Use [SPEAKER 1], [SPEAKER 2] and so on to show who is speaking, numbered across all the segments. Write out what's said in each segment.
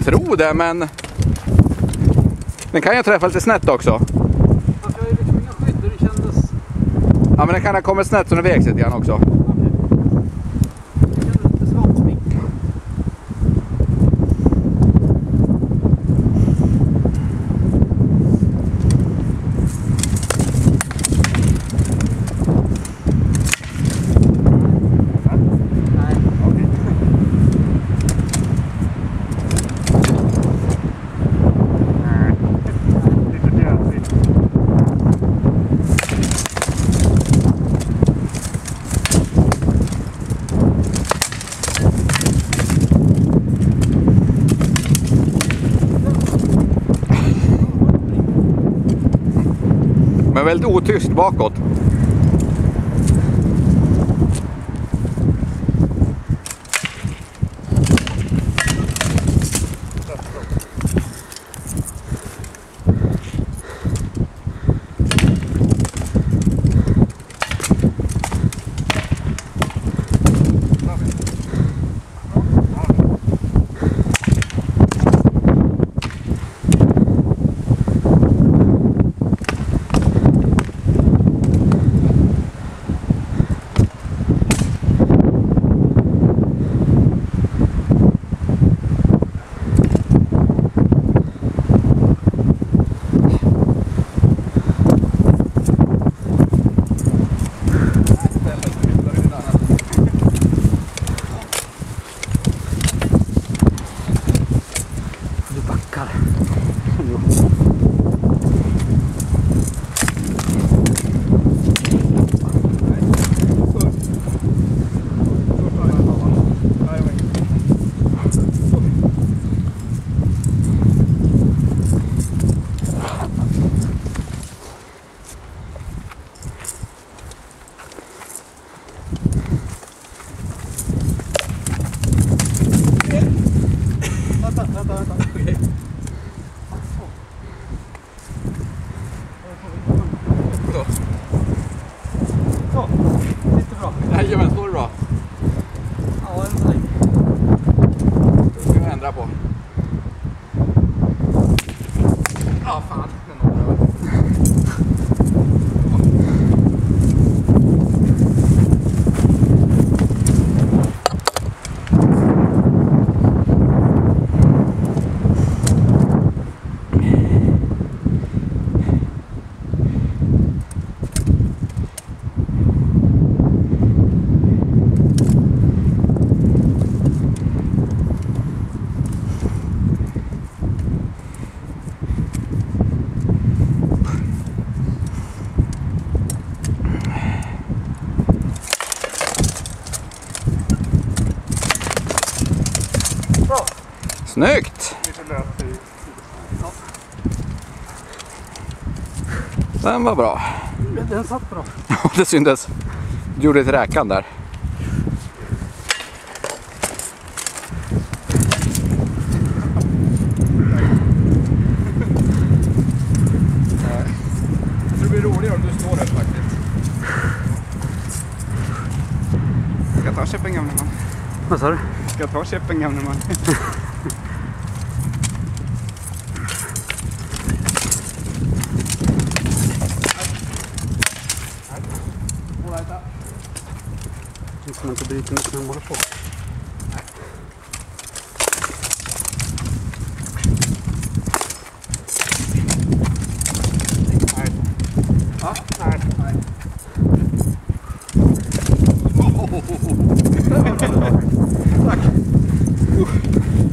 [SPEAKER 1] tro det, men den kan ju träffa lite snett också.
[SPEAKER 2] Fast jag är liksom inga skydd, det kändes...
[SPEAKER 1] Ja, men den kan ha kommit snett så den vägs lite grann också.
[SPEAKER 2] Det kändes lite svagt spink.
[SPEAKER 1] Men väldigt otyst bakåt. Jajamän, står det bra?
[SPEAKER 2] Ja, en tajt.
[SPEAKER 1] Det ska vi ändra på. Ja, fan. Snyggt! Den var bra.
[SPEAKER 2] Den satt bra.
[SPEAKER 1] Ja, det syntes. Du gjorde ett räkan där. Det blir roligare om du står där faktiskt. Ska jag ta käppen, gamle man?
[SPEAKER 2] Vad sa du?
[SPEAKER 1] Ska jag ta käppen, gamle man?
[SPEAKER 2] Nu ska man inte bryta mycket när man håller på.
[SPEAKER 1] Nej. Ja, nej. Tack.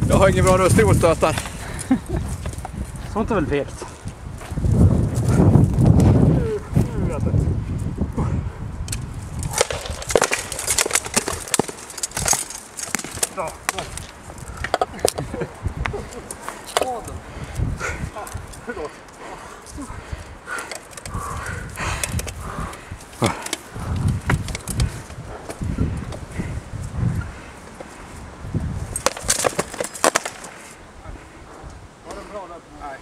[SPEAKER 1] Jag har ingen bra röst i stötar.
[SPEAKER 2] Sånt är väl fegt.
[SPEAKER 1] Bra. Förlåt. Var den bra där? Nej.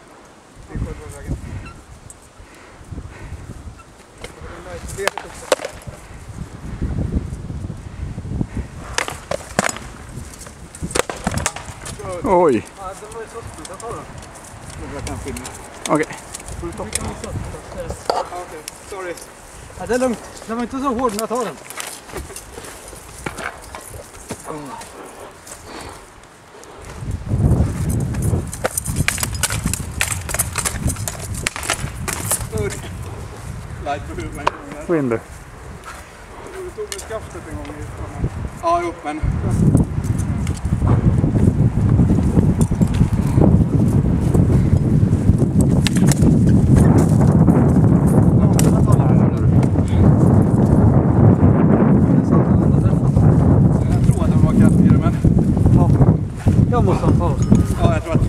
[SPEAKER 1] Det är på vägen. Det är Oj.
[SPEAKER 2] Ja, det var ju så stort att ta den.
[SPEAKER 3] Jag kan filma.
[SPEAKER 1] Okej.
[SPEAKER 3] Får du stoppa? Okej, sorry.
[SPEAKER 2] Ja, det är lugnt. Den var inte så hård när jag tar den.
[SPEAKER 3] Light på huvudet en gång.
[SPEAKER 1] Windu.
[SPEAKER 3] Du tog med skaftet en gång i ja, jo, men... Jag tror att den var kraftigare, men...
[SPEAKER 2] Jag måste ha en paus.
[SPEAKER 3] Ja, jag tror att...